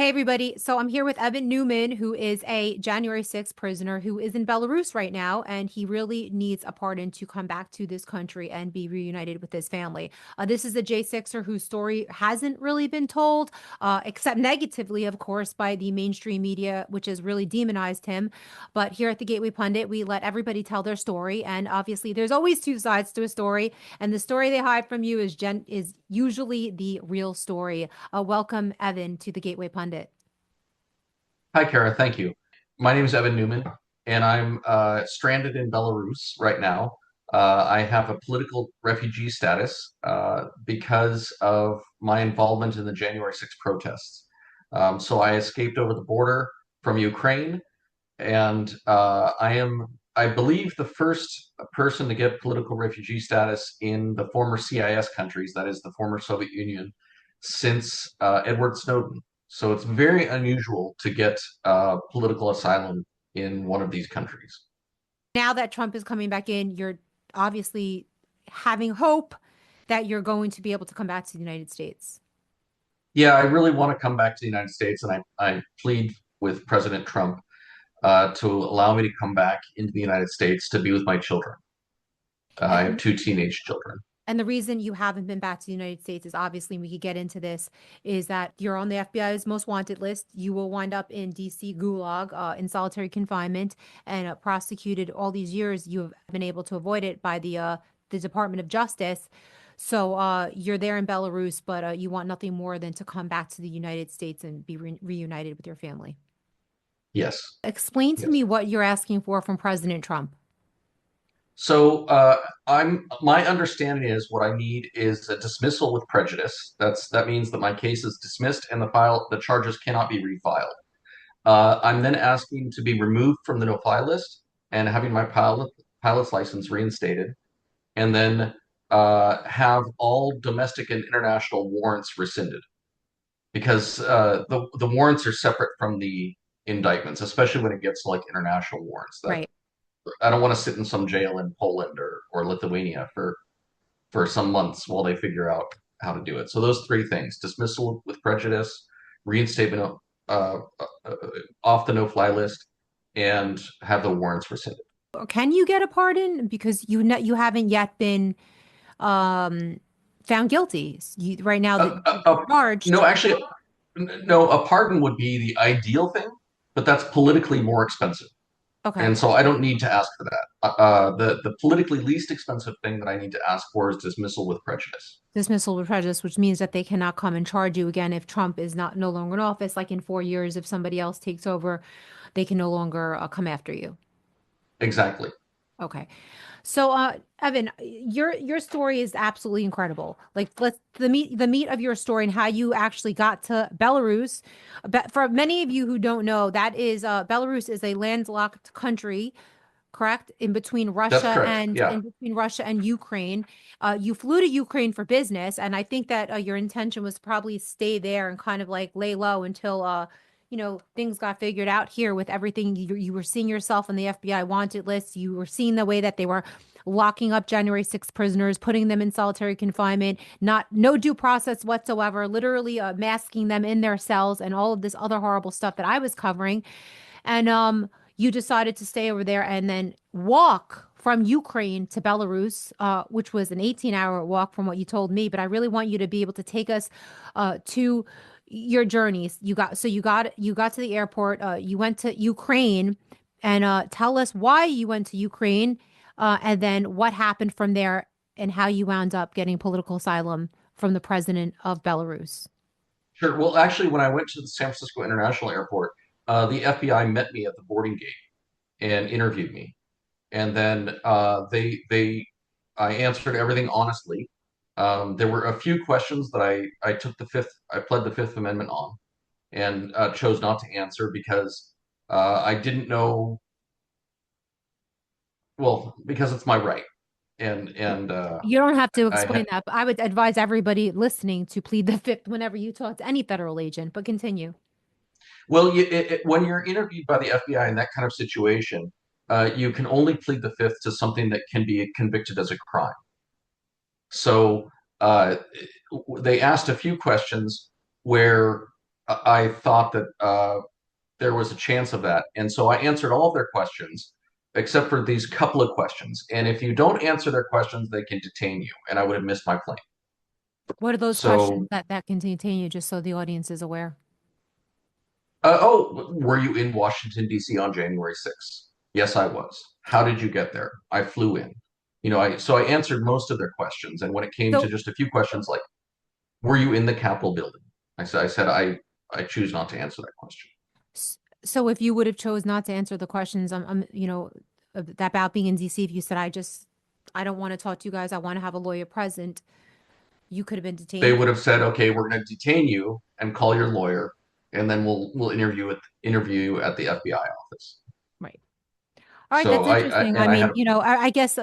Hey everybody. So I'm here with Evan Neumann, who is a January 6th prisoner who is in Belarus right now, and he really needs a pardon to come back to this country and be reunited with his family. This is a J6er whose story hasn't really been told, except negatively, of course, by the mainstream media, which has really demonized him. But here at the Gateway Pundit, we let everybody tell their story, and obviously, there's always two sides to a story, and the story they hide from you is usually the real story. Welcome, Evan, to the Gateway Pundit. Hi, Cara. Thank you. My name is Evan Neumann, and I'm stranded in Belarus right now. I have a political refugee status because of my involvement in the January 6th protests. So I escaped over the border from Ukraine, and I believe, the first person to get political refugee status in the former CIS countries, that is the former Soviet Union, since Edward Snowden. So it's very unusual to get political asylum in one of these countries. Now that Trump is coming back in, you're obviously having hope that you're going to be able to come back to the United States. Yeah, I really want to come back to the United States, and I plead with President Trump to allow me to come back into the United States to be with my children. I have And two teenage children. and the reason you haven't been back to the United States is obviously, and we could get into this, is that you're on the FBI's most wanted list. You will wind up in DC Gulag, in solitary confinement, and prosecuted all these years. You have been able to avoid it by the Department of Justice. So you're there in Belarus, but you want nothing more than to come back to the United States and be reunited with your family. Yes, Explain to yes. me what you're asking for from President Trump. So my understanding is what I need is a dismissal with prejudice. That means that my case is dismissed and the charges cannot be refiled. I'm then asking to be removed from the no-fly list and having my pilot's license reinstated, and then have all domestic and international warrants rescinded because the warrants are separate from the indictments, especially when it gets to like international warrants. That Right. I don't want to sit in some jail in Poland or Lithuania for some months while they figure out how to do it. So those three things: dismissal with prejudice, reinstatement off the no-fly list, and have the warrants rescinded. Can you get a pardon? Because you haven't yet been um, found guilty. Right now that Uh, uh, you're uh, charged. no, actually, no. A pardon would be the ideal thing, but that's politically more expensive. Okay. And so I don't need to ask for that. The politically least expensive thing that I need to ask for is dismissal with prejudice. Dismissal with prejudice, which means that they cannot come and charge you again if Trump is not no longer in office. Like in 4 years, if somebody else takes over, they can no longer come after you. Exactly. Okay. So, Evan, your story is absolutely incredible. Like, let's the meat of your story and how you actually got to Belarus. But for many of you who don't know, that is Belarus is a landlocked country, correct? That's correct. Yeah. In between Russia and Ukraine. You flew to Ukraine for business, and I think that your intention was probably stay there and kind of like lay low until things got figured out here with everything. You were seeing yourself on the FBI wanted list. You were seeing the way that they were locking up January 6th prisoners, putting them in solitary confinement, no due process whatsoever, literally masking them in their cells and all of this other horrible stuff that I was covering. And you decided to stay over there and then walk from Ukraine to Belarus, which was an 18-hour walk from what you told me. But I really want you to be able to take us to your journeys. You got to the airport. You went to Ukraine, and tell us why you went to Ukraine, and then what happened from there, and how you wound up getting political asylum from the president of Belarus. Sure. Well, actually, when I went to the San Francisco International Airport, the FBI met me at the boarding gate and interviewed me, and then I answered everything honestly. There were a few questions that I pled the Fifth Amendment on, and chose not to answer because I didn't know. Well, because it's my right, and You don't have to I explain had. that, but I would advise everybody listening to plead the fifth whenever you talk to any federal agent. But continue. Well, when you're interviewed by the FBI in that kind of situation, you can only plead the fifth to something that can be convicted as a crime. So uh, they asked a few questions where I thought that there was a chance of that. And so I answered all of their questions except for these couple of questions. And if you don't answer their questions, they can detain you. And I would have missed my plane. What are those questions So, that can continue, just so the audience is aware? oh, were you in Washington, D.C. on January 6th? Yes, I was. How did you get there? I flew in. So I answered most of their questions. And when it came to So just a few questions like, were you in the Capitol building? I choose not to answer that question. so if you would have chose not to answer the questions, about being in DC, if you said, I don't want to talk to you guys, I want to have a lawyer present, you could have been They detained. would have said, okay, we're going to detain you and call your lawyer, and then we'll interview you at the FBI office. Right. All right, So that's interesting. I I mean, had I guess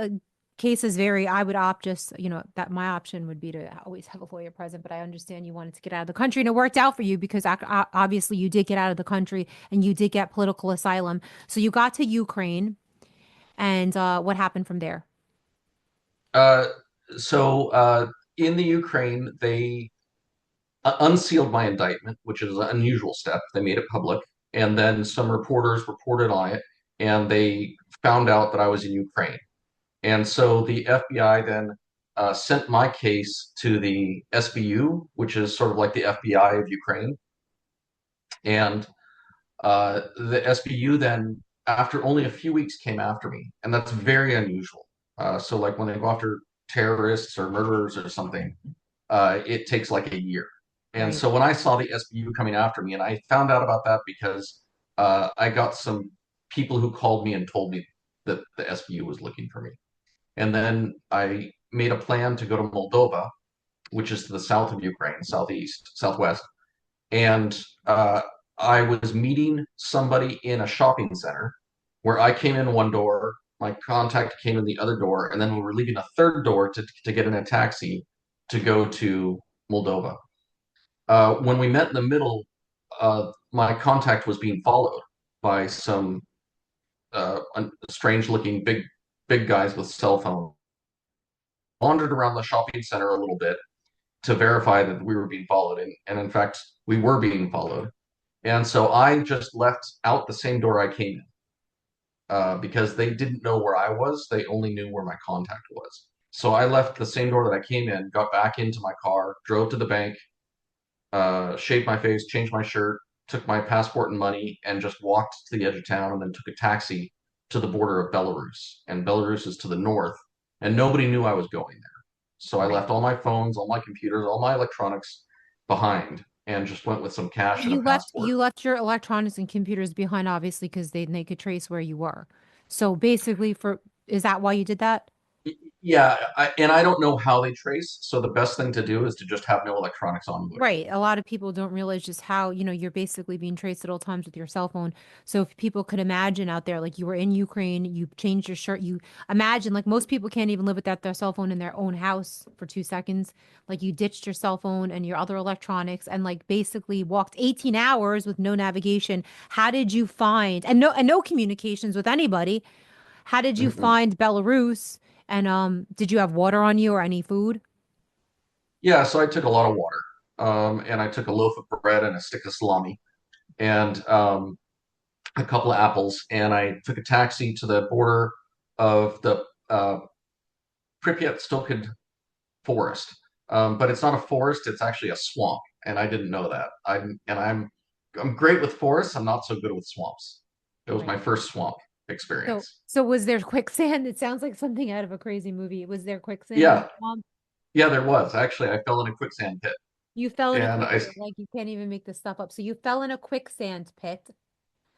cases vary. I would opt just, that my option would be to always have a lawyer present, but I understand you wanted to get out of the country and it worked out for you because obviously you did get out of the country and you did get political asylum. So you got to Ukraine and what happened from there? uh, so in the Ukraine, they unsealed my indictment, which is an unusual step. They made it public, and then some reporters reported on it, and they found out that I was in Ukraine. And so the FBI then sent my case to the SBU, which is sort of like the FBI of Ukraine. And the SBU then, after only a few weeks, came after me. And that's very unusual. So, like when they go after terrorists or murderers or something, it takes like a year. And Right. so when I saw the SBU coming after me, and I found out about that because I got some people who called me and told me that the SBU was looking for me. And then I made a plan to go to Moldova, which is to the south of Ukraine, southeast, southwest. And I was meeting somebody in a shopping center where I came in one door, my contact came in the other door, and then we were leaving a third door to get in a taxi to go to Moldova. When we met in the middle, my contact was being followed by some strange looking big guys with cell phones. Wandered around the shopping center a little bit to verify that we were being followed. And in fact, we were being followed. And so I just left out the same door I came in because they didn't know where I was. They only knew where my contact was. So I left the same door that I came in, got back into my car, drove to the bank, shaved my face, changed my shirt, took my passport and money, and just walked to the edge of town and then took a taxi to the border of Belarus. And Belarus is to the north, and nobody knew I was going there. So I Right. left all my phones, all my computers, all my electronics behind and just went with some cash and a You left passport. you left your electronics and computers behind, obviously, because they could trace where you were. So basically, is that why you did that? Yeah, and I don't know how they trace. So the best thing to do is to just have no electronics on you. Right. A lot of people don't realize just how, you're basically being traced at all times with your cell phone. So if people could imagine out there, like you were in Ukraine, you changed your shirt, you imagine, like most people can't even live without their cell phone in their own house for 2 seconds. Like you ditched your cell phone and your other electronics and like basically walked 18 hours with no navigation. How did you find, and no communications with anybody. How did you Mm-mm. find Belarus? And did you have water on you or any food? Yeah, so I took a lot of water, and I took a loaf of bread and a stick of salami, and a couple of apples, and I took a taxi to the border of the Pripyat-Stoked forest. But it's not a forest; it's actually a swamp, and I didn't know that. I'm great with forests. I'm not so good with swamps. It was my Right. first swamp So, experience. so was there quicksand? It sounds like something out of a crazy movie. Was there quicksand in the Yeah, swamp? yeah, there was actually. I fell in a quicksand pit, You fell in a and I quicksand, like you can't even make this stuff up. So you fell in a quicksand pit,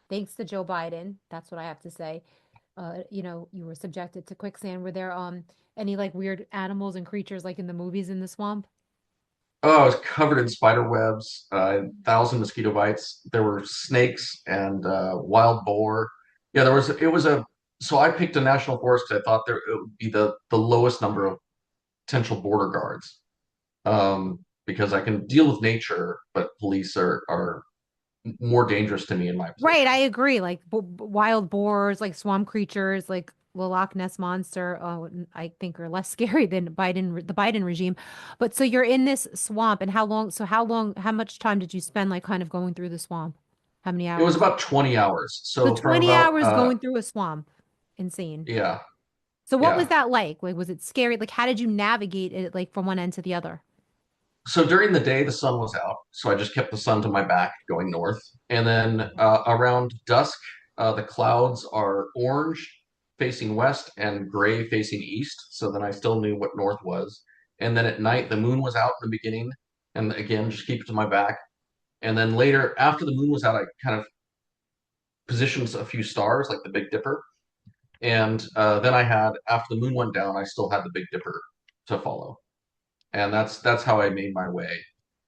thanks to Joe Biden. That's what I have to say. You were subjected to quicksand. Were there any like weird animals and creatures like in the movies in the swamp? Oh, I was covered in spider webs, 1,000 mosquito bites. There were snakes and wild boar. Yeah, there was. It was a. So I picked a national forest because I thought there it would be the lowest number of potential border guards, because I can deal with nature, but police are more dangerous to me in my Right, position. I agree. Like wild boars, like swamp creatures, like Loch Ness monster, I think are less scary than the Biden regime. But so you're in this swamp, and how much time did you spend like kind of going through the swamp? How many It was hours? about 20 hours. So So from 20 about hours going through a swamp. Insane. yeah, So what was yeah. that like? Like, was it scary? Like, how did you navigate it like from one end to the other? So during the day the sun was out, so I just kept the sun to my back going north. And then around dusk, the clouds are orange facing west and gray facing east. So then I still knew what north was. And then at night the moon was out in the beginning, and again just keep it to my back. And then later, after the moon was out, I kind of positioned a few stars like the Big Dipper. And then I had, after the moon went down, I still had the Big Dipper to follow. And that's how I made my way.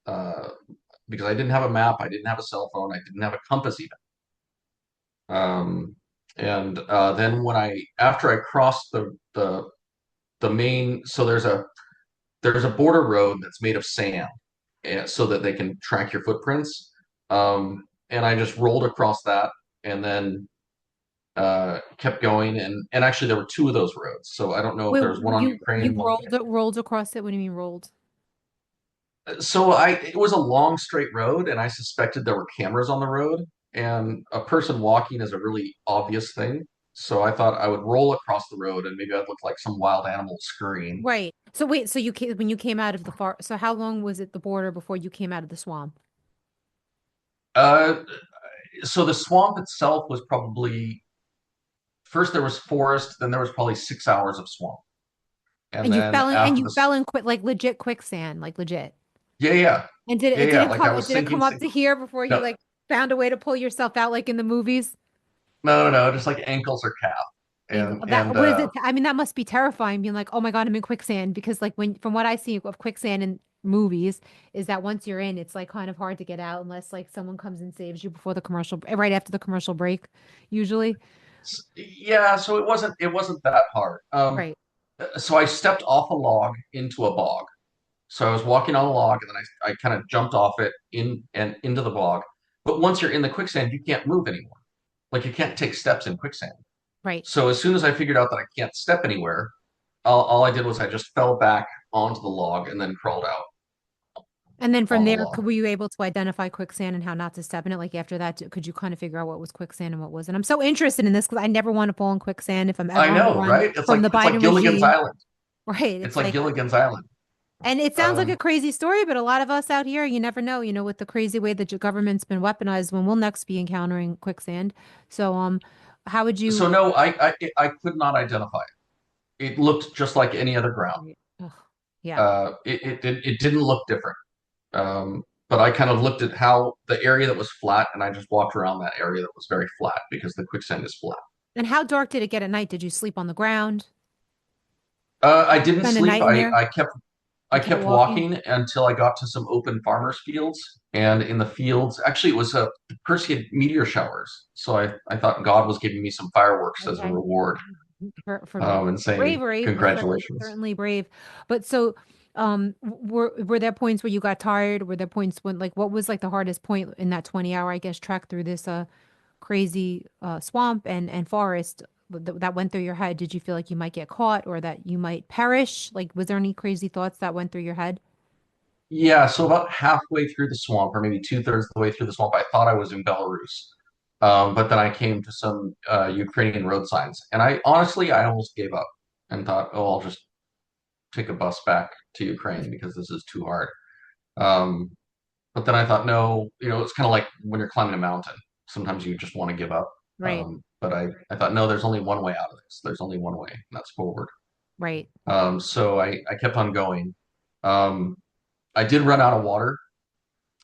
Uh, because I didn't have a map, I didn't have a cell phone, I didn't have a compass even. And then after I crossed the main, so there's a border road that's made of sand, so that they can track your footprints. And I just rolled across that, and then kept going, and actually there were two of those roads. So I don't know if Wait, there's one on you Ukraine, one on rolled across it? What do you mean rolled? so I it was a long straight road, and I suspected there were cameras on the road, and a person walking is a really obvious thing. So I thought I would roll across the road, and maybe I'd look like some wild animal scurrying. Right. So wait, so you came when you came out of the far, so how long was it the border before you came out of the swamp? Uh, so the swamp itself was probably first there was forest, then there was probably 6 hours of swamp, and then And after you this, fell in quick like legit quicksand, like legit. yeah, yeah, And yeah, yeah. Like I was did it sinking. come up to here before you No, like found a way to pull yourself out like in the movies? no, no, just like ankles or calf, Angle. and That and what is it? I mean, that must be terrifying being like, oh my God, I'm in quicksand because like when from what I see of quicksand in movies is that once you're in, it's like kind of hard to get out unless like someone comes and saves you before the right after the commercial break, usually. yeah. So it wasn't that hard. Right. So I stepped off a log into a bog. So I was walking on a log, and then I kind of jumped off it into the bog. But once you're in the quicksand, you can't move anymore. Like you can't take steps in quicksand. Right. So as soon as I figured out that I can't step anywhere, all I did was I just fell back onto the log and then crawled out And then from on the there, log. were you able to identify quicksand and how not to step in it? Like after that, could you kind of figure out what was quicksand and what wasn't? I'm so interested in this because I never want to fall in quicksand if I'm I ever on the know, run right? from the It's like Biden Gilligan's regime. Island. Right. It's It's like like, Gilligan's Island. and it sounds like a Um, crazy story, but a lot of us out here, you never know, with the crazy way that your government's been weaponized when we'll next be encountering quicksand. So, how would so you? no, I could not identify it. It looked just like any other ground. Ugh, yeah. It didn't look different. But I kind of looked at how the area that was flat, and I just walked around that area that was very flat because the quicksand is flat. And how dark did it get at night? Did you sleep on the ground? I didn't Spend a sleep. night in there? I You kept kept walking? walking until I got to some open farmers' fields, and in the fields, actually, it was a Perseid meteor showers. So I thought God was giving me some fireworks as a Okay. reward, For and saying bravery, congratulations. certainly brave. But so, were there points where you got tired? Were there points when, like, what was like the hardest point in that 20-hour, I guess, trek through this crazy swamp and forest that went through your head? Did you feel like you might get caught or that you might perish? Like, was there any crazy thoughts that went through your head? Yeah, so about halfway through the swamp, or maybe two-thirds of the way through the swamp, I thought I was in Belarus. But then I came to some Ukrainian road signs, and I almost gave up and thought, oh, I'll just take a bus back to Ukraine because this is too hard. Um, but then I thought, no, it's kind of like when you're climbing a mountain. Sometimes you just want to give up. Right, But I thought, no, there's only one way out of this. There's only one way, and that's forward. right. So I kept on going. Um, I did run out of water.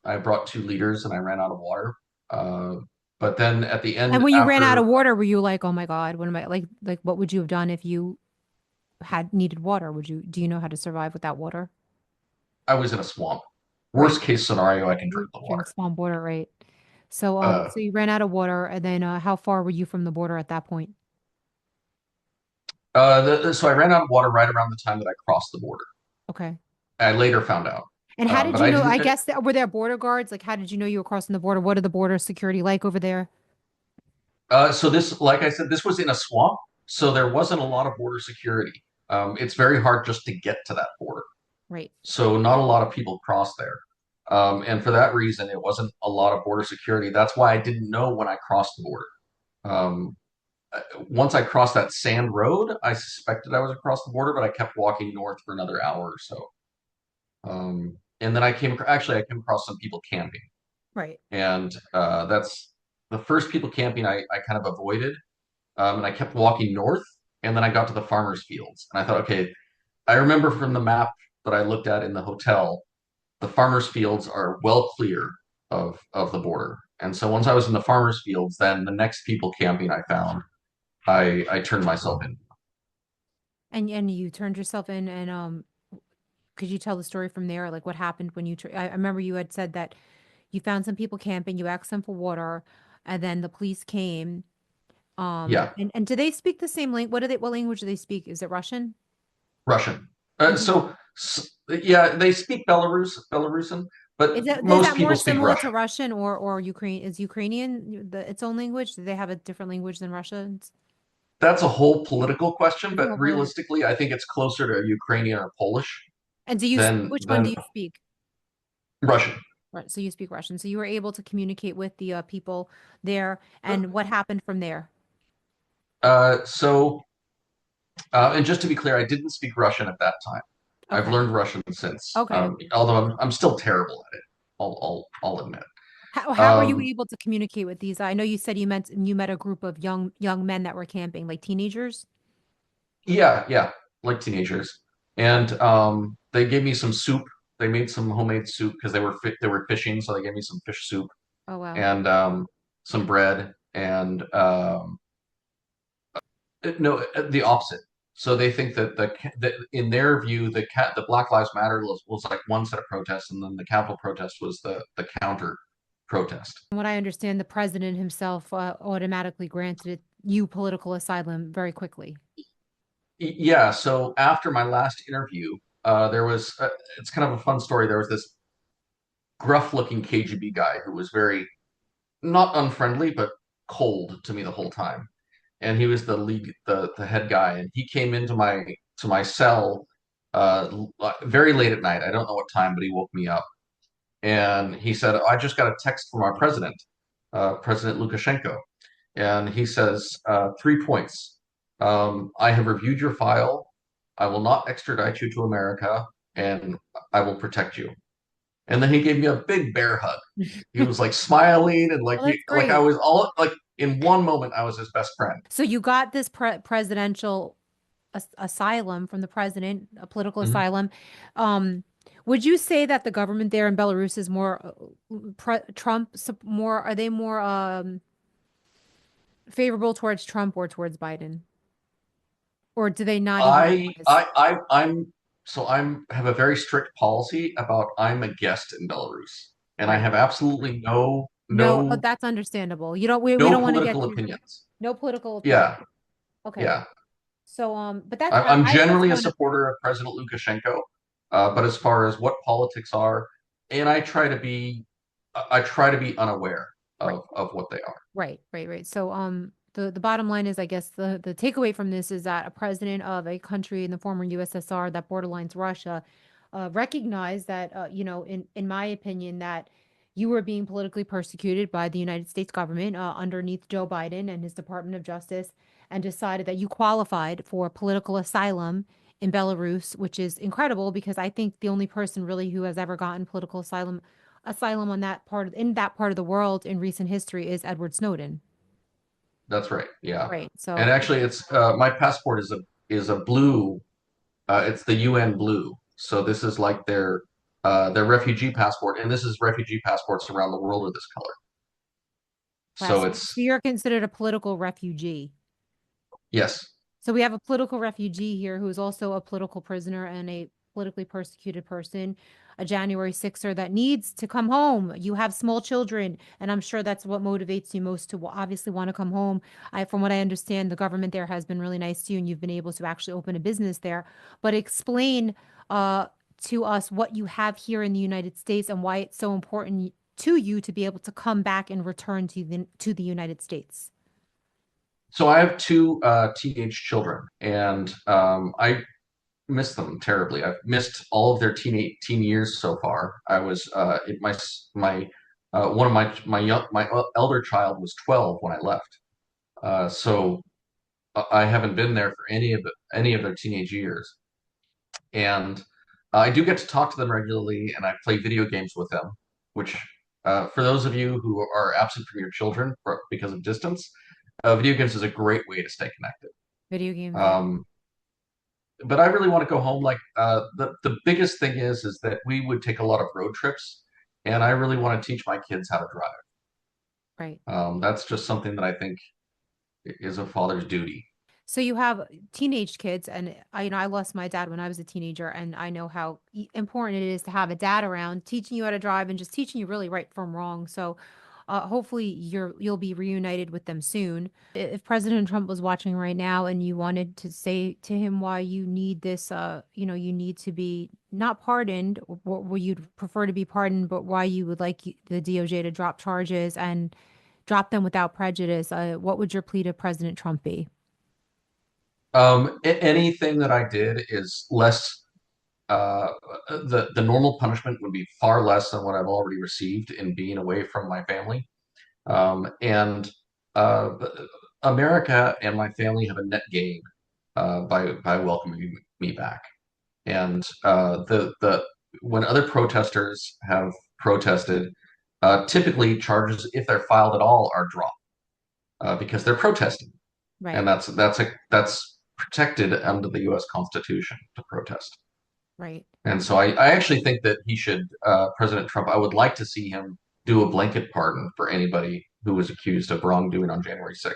I brought 2 liters and I ran out of water. Uh, but then at the And end, when you ran out after of water, were you like, oh my God, what am I like what would you have done if you had needed water? Do you know how to survive without water? I was in a swamp, Right. worst case scenario, I can You drink the water. drink swamp water, right? So Uh, so you ran out of water and then how far were you from the border at that point? so I ran out of water right around the time that I crossed the border. Okay. I later found out, And how did but you I know? I didn't. guess were there border guards? Like how did you know you were crossing the border? What are the border security like over there? So this, like I said, this was in a swamp. So there wasn't a lot of border security. It's very hard just to get to that border. Right. So not a lot of people cross there. And for that reason, it wasn't a lot of border security. That's why I didn't know when I crossed the border. Um, Once I crossed that sand road, I suspected I was across the border, but I kept walking north for another hour or so. And then I came across some people camping, Right. and that's the first people camping I kind of avoided, and I kept walking north, and then I got to the farmers' fields, and I thought, okay, I remember from the map that I looked at in the hotel, the farmers' fields are well clear of the border, and so once I was in the farmers' fields, then the next people camping I found, I turned myself in. And you turned yourself in, and could you tell the story from there? Like what happened when I remember you had said that you found some people camping, you asked them for water, and then the police came. Yeah, And do they speak the same language? What language do they speak? Is it Russian? Russian. And do, Yeah, they speak Belarusian, but is most that more people speak similar to Russian. Russian or Ukraine? Is Ukrainian its own language? Do they have a different language than Russians? That's a whole political question, It's a but whole political. realistically, I think it's closer to Ukrainian or Polish And do you which one do than you speak? Russian. Right, so you speak Russian. So you were able to communicate with the people there, and what happened from there? Uh, so, and just to be clear, I didn't speak Russian at that time. I've Okay. learned Russian since, Okay. although I'm still terrible at it. I'll admit. How were you Um, able to communicate with these? I know you said you met a group of young men that were camping, like teenagers. yeah, yeah, like teenagers, and they gave me some soup. They made some homemade soup because they were fishing, so they gave me some fish soup Oh wow. and some bread and no, the opposite. So they think that in their view, the Black Lives Matter was like one set of protests, and then the Capitol protest was the counter protest. From what I understand, the president himself automatically granted you political asylum very quickly. Yeah. So after my last interview, there was it's kind of a fun story. There was this gruff-looking KGB guy who was very not unfriendly, but cold to me the whole time. And he was the head guy, and he came into my cell very late at night. I don't know what time, but he woke me up, and he said, "I just got a text from our president, President Lukashenko, and he says 3 points. I have reviewed your file. I will not extradite you to America, and I will protect you." And then he gave me a big bear hug. He was like smiling and Well, that's like I great. was all like in one moment I was his best friend. So you got this presidential asylum from the president, a political Mhm. asylum. Um, would you say that the government there in Belarus is more more, are they more favorable towards Trump or towards Biden? Or do they not even realize? I'm so I'm have a very strict policy about I'm a guest in Belarus, and I Right. have absolutely No, that's understandable. We no don't want to get political you opinions. no political opinion. Yeah, Okay. yeah. So but that's I'm I just generally a want to. supporter of President Lukashenko, but as far as what politics are, and I try to be unaware Right. of what they are. Right. So, the bottom line is, I guess the takeaway from this is that a president of a country in the former USSR that borderlines Russia, recognized that, in my opinion, that you were being politically persecuted by the United States government, underneath Joe Biden and his Department of Justice, and decided that you qualified for political asylum in Belarus, which is incredible because I think the only person really who has ever gotten political asylum on in that part of the world in recent history is Edward Snowden. That's right. Yeah. Right. And So, actually, it's my passport is a blue. It's the UN blue. So this is like their refugee passport, and this is refugee passports around the world are this color. wow, So so it's you're considered a political refugee. yes, So we have a political refugee here who is also a political prisoner and a politically persecuted person, a January 6er that needs to come home. You have small children, and I'm sure that's what motivates you most to obviously want to come home. From what I understand, the government there has been really nice to you, and you've been able to actually open a business there. But explain uh, to us what you have here in the United States and why it's so important to you to be able to come back and return to the United States. So I have two teenage children, and I miss them terribly. I've missed all of their teen years so far. I was my one of my elder child was 12 when I left. So I haven't been there for any of their teenage years, and I do get to talk to them regularly, and I play video games with them. Which, for those of you who are absent from your children because of distance, video games is a great way to stay connected. Video games, yeah. Um, but I really want to go home. Like the biggest thing is that we would take a lot of road trips, and I really want to teach my kids how to drive. Right. That's just something that I think is a father's duty. So you have teenage kids, and I lost my dad when I was a teenager, and I know how important it is to have a dad around, teaching you how to drive and just teaching you really right from wrong. So, hopefully you'll be reunited with them soon. If President Trump was watching right now and you wanted to say to him why you need this, you need to be not pardoned, or you'd prefer to be pardoned, but why you would like the DOJ to drop charges and drop them without prejudice, what would your plea to President Trump be? Anything that I did is less. Uh, the normal punishment would be far less than what I've already received in being away from my family. And uh, America and my family have a net gain by welcoming me back. And the when other protesters have protested, typically charges, if they're filed at all, are dropped because they're protesting, Right, and that's protected under the U.S. Constitution to protest. right. And so I actually think that he should, President Trump, I would like to see him do a blanket pardon for anybody who was accused of wrongdoing on January 6th.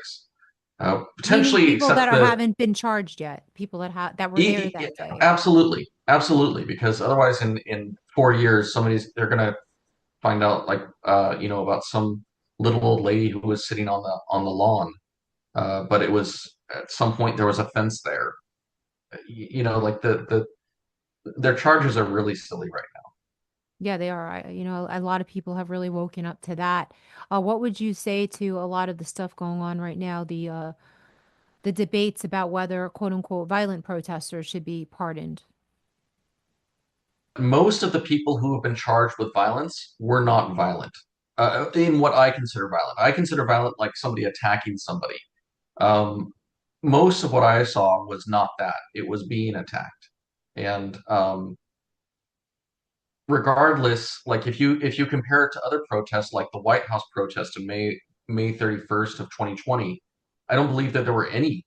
Meaning Potentially people that accept are the haven't been charged yet, people that were there that day. absolutely, absolutely, because otherwise in 4 years they're gonna find out like about some little old lady who was sitting on the lawn, but it was at some point there was a fence there. Like their charges are really silly right Yeah, they are. A lot of people have really woken up to that. What would you say to a lot of the stuff going on right now, the debates about whether quote unquote violent protesters should be pardoned? now. Most of the people who have been charged with violence were not violent. In what I consider violent, I consider violent like somebody attacking somebody. Um, Most of what I saw was not that. It was being attacked. And regardless, like if you compare it to other protests, like the White House protest in May 31st of 2020, I don't believe that there were any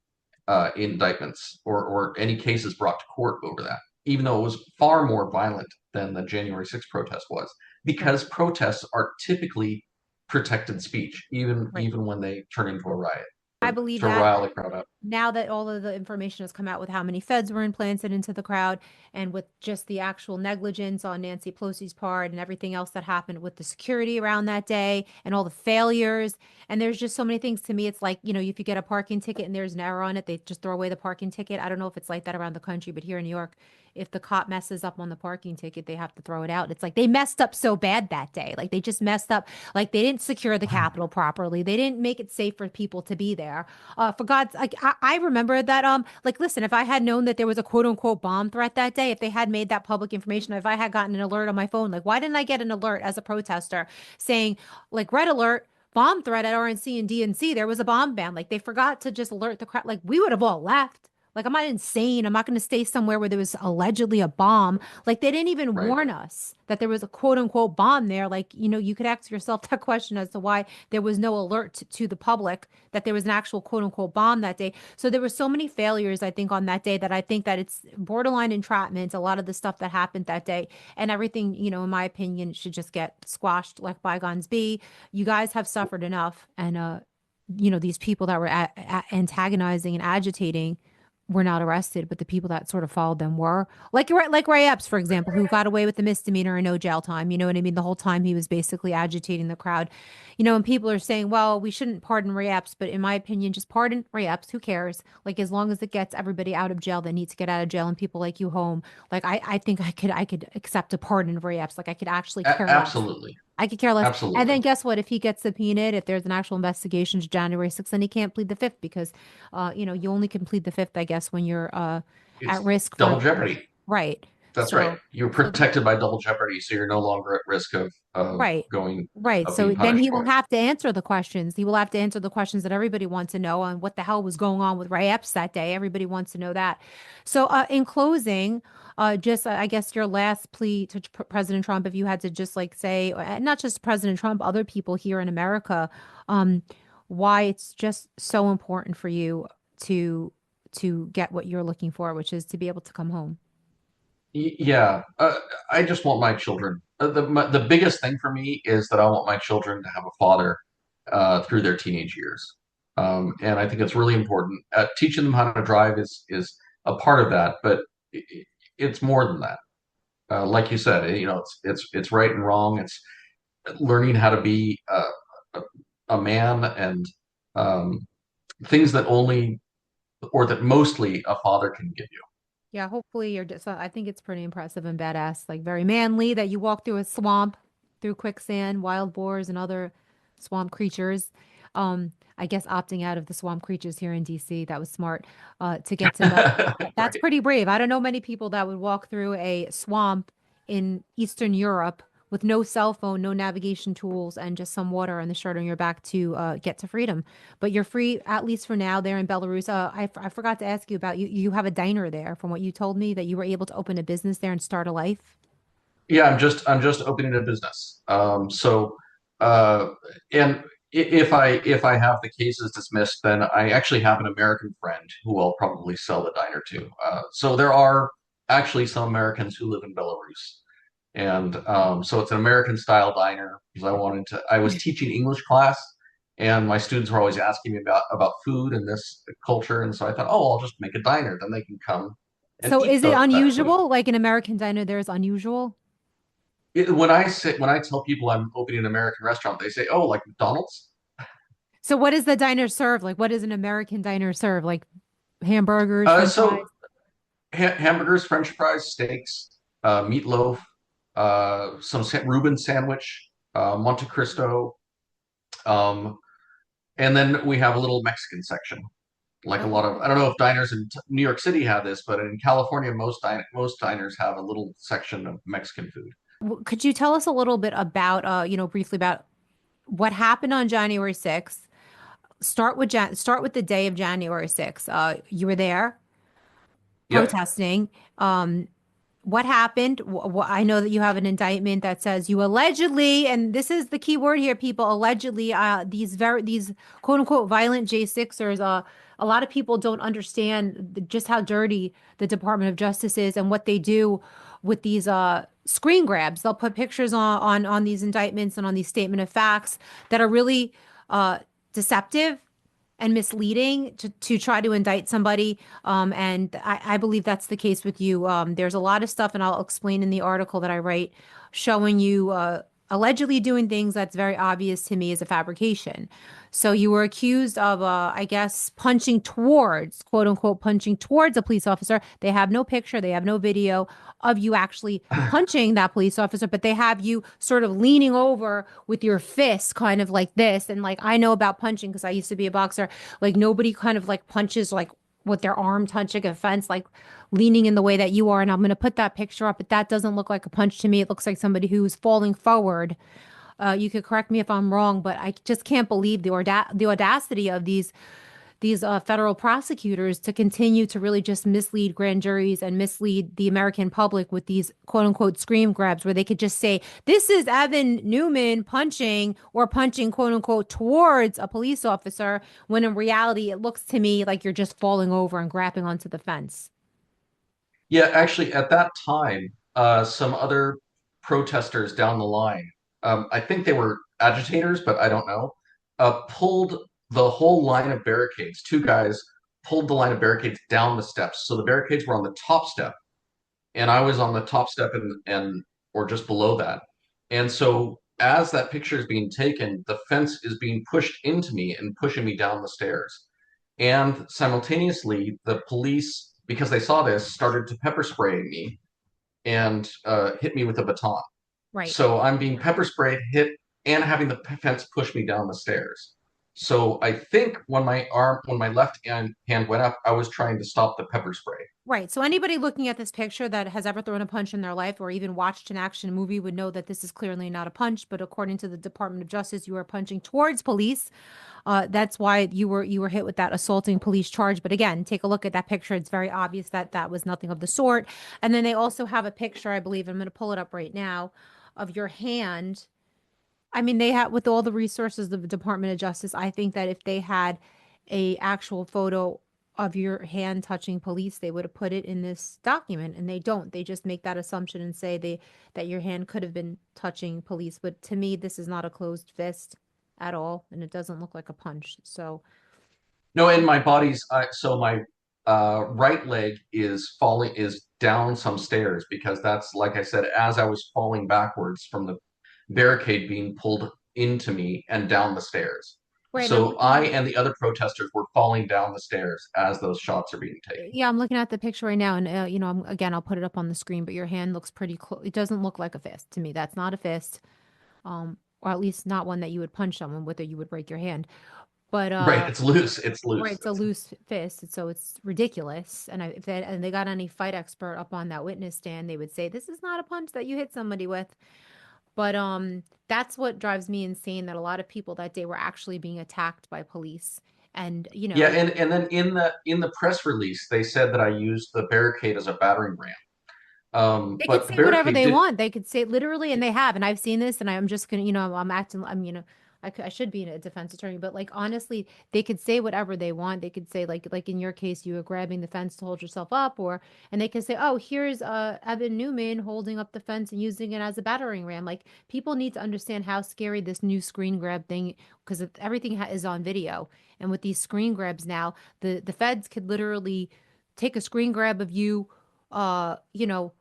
indictments or any cases brought to court over that, even though it was far more violent than the January 6th protest was, Right, because protests are typically protected speech, even right. even when they turn into a riot I believe to that rile the crowd up. now that all of the information has come out with how many feds were implanted into the crowd and with just the actual negligence on Nancy Pelosi's part and everything else that happened with the security around that day and all the failures. And there's just so many things to me. It's like, if you get a parking ticket and there's an error on it, they just throw away the parking ticket. I don't know if it's like that around the country, but here in New York, if the cop messes up on the parking ticket, they have to throw it out. It's like they messed up so bad that day. Like they just messed up. Like they didn't secure the Capitol properly. They didn't make it safe for people to be there. For God's like, I remember that, like, listen, if I had known that there was a quote unquote bomb threat that day, if they had made that public information, if I had gotten an alert on my phone, like, why didn't I get an alert as a protester saying, like, red alert, bomb threat at RNC and DNC, there was a bomb ban. Like, they forgot to just alert the crowd. Like, we would have all left. Like, I'm not insane. I'm not going to stay somewhere where there was allegedly a bomb. Like, they didn't even Right. warn us that there was a quote unquote bomb there. Like, you could ask yourself that question as to why there was no alert to the public that there was an actual quote unquote bomb that day. So there were so many failures, I think, on that day that I think that it's borderline entrapment, a lot of the stuff that happened that day and everything, in my opinion, should just get squashed like bygones be. You guys have suffered enough. And, these people that were antagonizing and agitating were not arrested, but the people that sort of followed them were like Ray Epps, for example, who got away with the misdemeanor and no jail time. You know what I mean? The whole time he was basically agitating the crowd. And people are saying, well, we shouldn't pardon Ray Epps, but in my opinion, just pardon Ray Epps. Who cares? Like as long as it gets everybody out of jail that needs to get out of jail and people like you home. Like I think I could accept a pardon of Ray Epps. Like I could actually care less. Absolutely. I could care less. And then Absolutely. guess what? If he gets subpoenaed, if there's an actual investigation to January 6th, then he can't plead the fifth because, you only can plead the fifth, I guess, when you're at It's risk for double jeopardy. right. That's right. You're So protected by double jeopardy, so you're no longer at risk of right. going Right. of So being then punished he will for it. have to answer the questions. He will have to answer the questions that everybody wants to know on what the hell was going on with Ray Epps that day. Everybody wants to know that. So, in closing, just I guess your last plea to President Trump, if you had to just like say, not just President Trump, other people here in America, um, why it's just so important for you to get what you're looking for, which is to be able to come home. Yeah, I just want my children. The biggest thing for me is that I want my children to have a father through their teenage years, and I think it's really important. Teaching them how to drive is a part of that, but it's more than that. Like you said, it's right and wrong. It's learning how to be a, a man and um, things that only or that mostly a father can give you. Yeah, hopefully you're just, I think it's pretty impressive and badass, like very manly that you walk through a swamp, through quicksand, wild boars and other swamp creatures. I guess opting out of the swamp creatures here in DC, that was smart, to get to that's Right. pretty brave. I don't know many people that would walk through a swamp in Eastern Europe with no cell phone, no navigation tools, and just some water on the shirt on your back to get to freedom. But you're free, at least for now, there in Belarus. I forgot to ask you about you. You have a diner there, from what you told me, that you were able to open a business there and start a life. Yeah, I'm just opening a business. Uh, and if I have the cases dismissed, then I actually have an American friend who I'll probably sell the diner to. So there are actually some Americans who live in Belarus, and so it's an American style diner because I was teaching English class, and my students were always asking me about food and this culture, and so I thought, oh, I'll just make a diner, then they can come and So eat is it that food. unusual? Like an American diner there is unusual? When I tell people I'm opening an American restaurant, they say, "Oh, like McDonald's?" So what does the diner serve? Like what does an American diner serve? Like hamburgers, Uh, French so fries? hamburgers, French fries, steaks, meatloaf, Reuben sandwich, Monte Cristo, um, and then we have a little Mexican section. Like a lot of, I don't know if diners in New York City have this, but in California, most diners have a little section of Mexican food. Could you tell us a little bit about, briefly about what happened on January 6th? Start with the day of January 6th. You were there Yep. protesting. Um, what happened? I know that you have an indictment that says you allegedly, and this is the key word here, people, allegedly, these quote unquote violent J6ers, a lot of people don't understand just how dirty the Department of Justice is and what they do with these screen grabs. They'll put pictures on these indictments and on these statement of facts that are really deceptive and misleading to try to indict somebody. And I believe that's the case with you. There's a lot of stuff, and I'll explain in the article that I write, showing you allegedly doing things that's very obvious to me as a fabrication. So you were accused of, I guess, punching towards, quote unquote, punching towards a police officer. They have no picture, they have no video of you actually punching that police officer, but they have you sort of leaning over with your fist, kind of like this. And like I know about punching because I used to be a boxer. Like nobody kind of like punches like with their arm touching a fence, like leaning in the way that you are. And I'm going to put that picture up, but that doesn't look like a punch to me. It looks like somebody who's falling forward. You could correct me if I'm wrong, but I just can't believe the audacity of these federal prosecutors to continue to really just mislead grand juries and mislead the American public with these quote unquote scream grabs where they could just say, this is Evan Newman punching or punching quote unquote towards a police officer, when in reality, it looks to me like you're just falling over and grabbing onto the fence. Yeah, actually, at that time, some other protesters down the line, I think they were agitators, but I don't know, pulled the whole line of barricades. Two guys pulled the line of barricades down the steps. So the barricades were on the top step, and I was on the top step and or just below that. And so as that picture is being taken, the fence is being pushed into me and pushing me down the stairs. And simultaneously, the police, because they saw this, started to pepper spray me and hit me with a baton. Right. So I'm being pepper sprayed, hit, and having the fence push me down the stairs. So I think when my left hand went up, I was trying to stop the pepper spray. Right. So anybody looking at this picture that has ever thrown a punch in their life or even watched an action movie would know that this is clearly not a punch, but according to the Department of Justice, you are punching towards police. That's why you were hit with that assaulting police charge. But again, take a look at that picture. It's very obvious that that was nothing of the sort. And then they also have a picture, I believe, I'm going to pull it up right now, of your hand. I mean, they have with all the resources of the Department of Justice, I think that if they had a actual photo of your hand touching police, they would have put it in this document, and they don't. They just make that assumption and say they that your hand could have been touching police. But to me, this is not a closed fist at all, and it doesn't look like a punch. So, No, and my body's so my right leg is down some stairs because that's like I said, as I was falling backwards from the barricade being pulled into me and down the stairs. right, I'm So looking I at and the other protesters were falling down the stairs as those shots are being taken. yeah, I'm looking at the picture right now, and again, I'll put it up on the screen, but your hand looks pretty close. It doesn't look like a fist to me. That's not a fist. Or at least not one that you would punch someone with or you would break your hand. But Right, it's loose. It's right, loose. it's a loose fist, so it's ridiculous. And if they got any fight expert up on that witness stand, they would say this is not a punch that you hit somebody with. But that's what drives me insane that a lot of people that day were actually being attacked by police. And Yeah, and then in the press release they said that I used the barricade as a battering ram. they could But the say whatever barricade they did. want. They could say literally, and they have. And I've seen this, and I'm just gonna, I'm acting. I should be a defense attorney, but like honestly, they could say whatever they want. They could say like in your case, you were grabbing the fence to hold yourself up, and they could say, oh, here's Evan Newman holding up the fence and using it as a battering ram. Like people need to understand how scary this new screen grab thing, because everything is on video, and with these screen grabs now, the feds could literally take a screen grab of you, uh, you know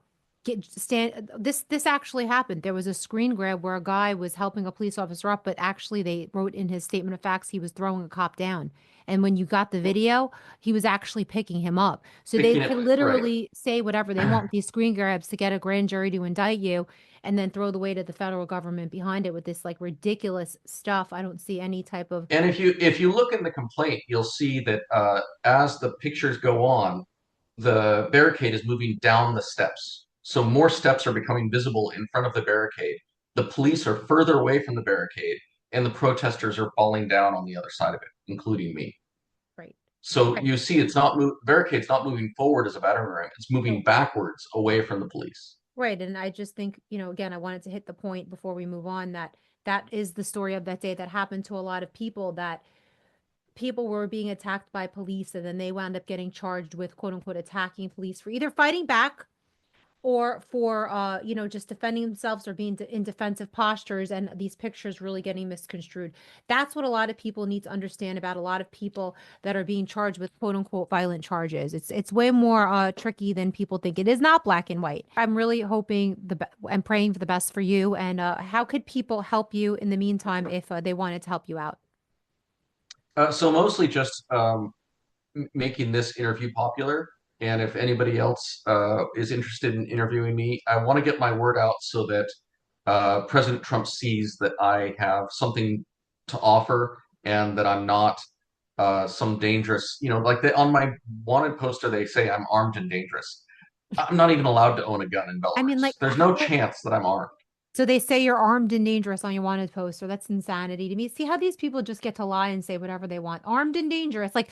get stand this actually happened. There was a screen grab where a guy was helping a police officer up, but actually they wrote in his statement of facts he was throwing a cop down. And when you got the video, he was actually picking him up. So they Picking it could right. literally say whatever they want with these screen grabs to get a grand jury to indict you and then throw the weight of the federal government behind it with this like ridiculous stuff. I don't see any type of And if you look in the complaint, you'll see that as the pictures go on, the barricade is moving down the steps. So more steps are becoming visible in front of the barricade. The police are further away from the barricade, and the protesters are falling down on the other side of it, including me. right. So Right. you see, it's not barricade's not moving forward as a battering ram; it's moving No. backwards away from the police. Right. And I just think, again, I wanted to hit the point before we move on that that is the story of that day that happened to a lot of people that people were being attacked by police and then they wound up getting charged with quote unquote attacking police for either fighting back or for just defending themselves or being in defensive postures and these pictures really getting misconstrued. That's what a lot of people need to understand about a lot of people that are being charged with quote unquote violent charges. It's way more tricky than people think. It is not black and white. I'm really hoping and praying for the best for you. And how could people help you in the meantime if they wanted to help you out? So mostly just making this interview popular. And if anybody else is interested in interviewing me, I want to get my word out so that President Trump sees that I have something to offer and that I'm not some dangerous, like on my wanted poster, they say I'm armed and dangerous. I'm not even allowed to own a gun in I mean, like, Belarus. There's no chance that I'm armed. so they say you're armed and dangerous on your wanted poster. That's insanity to me. See how these people just get to lie and say whatever they want. Armed and dangerous. Like,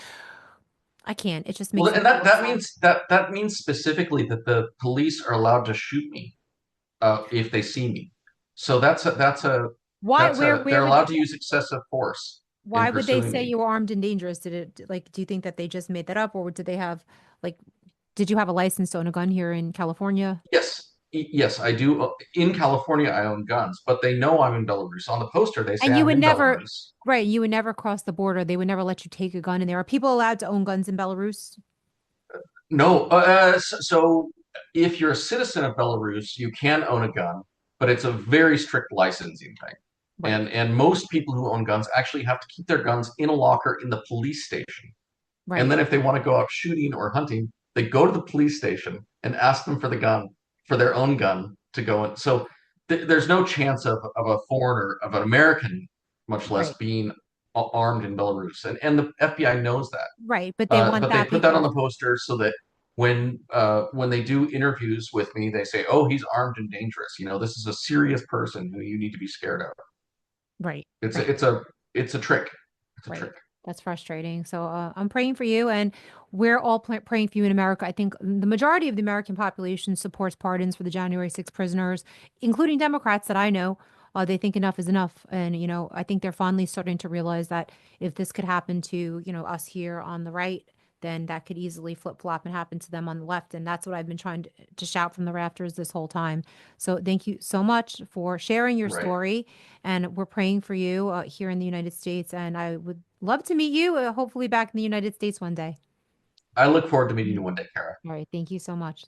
I can't. It just Well, makes me and feel sad. that means specifically that the police are allowed to shoot me if they see me. So Why, where they're would allowed to use excessive force in why would they pursuing say me. you were armed and dangerous? Did it like, do you think that they just made that up or did they have like, did you have a license to own a gun here in California? Yes, yes, I do. In California, I own guns, but they know I'm in Belarus. On the poster, they say And you I'm would in never, Belarus. right, you would never cross the border. They would never let you take a gun in there. Are people allowed to own guns in Belarus? No, so if you're a citizen of Belarus, you can own a gun, but it's a very strict licensing thing. Right, And most people who own guns actually have to keep their guns in a locker in the police station. And right. then if they want to go out shooting or hunting, they go to the police station and ask them for the gun, for their own gun to go in. So there's no chance of a foreigner, of an American, much less Right. being armed in Belarus, and the FBI knows that. Right. But they want But they that put that on because, the poster so that when they do interviews with me, they say, "Oh, he's armed and dangerous. You know, this is a serious person who you need to be scared of." right. It's a, Right. it's a it's a trick. It's a Right. trick. That's frustrating. So I'm praying for you, and we're all praying for you in America. I think the majority of the American population supports pardons for the January 6th prisoners, including Democrats that I know. They think enough is enough. And, I think they're finally starting to realize that if this could happen to, us here on the right, then that could easily flip flop and happen to them on the left. And that's what I've been trying to shout from the rafters this whole time. So thank you so much for sharing your Right. story. And we're praying for you here in the United States. And I would love to meet you, hopefully back in the United States one day. I look forward to meeting you Mhm. one day, Kara. All right. Thank you so much.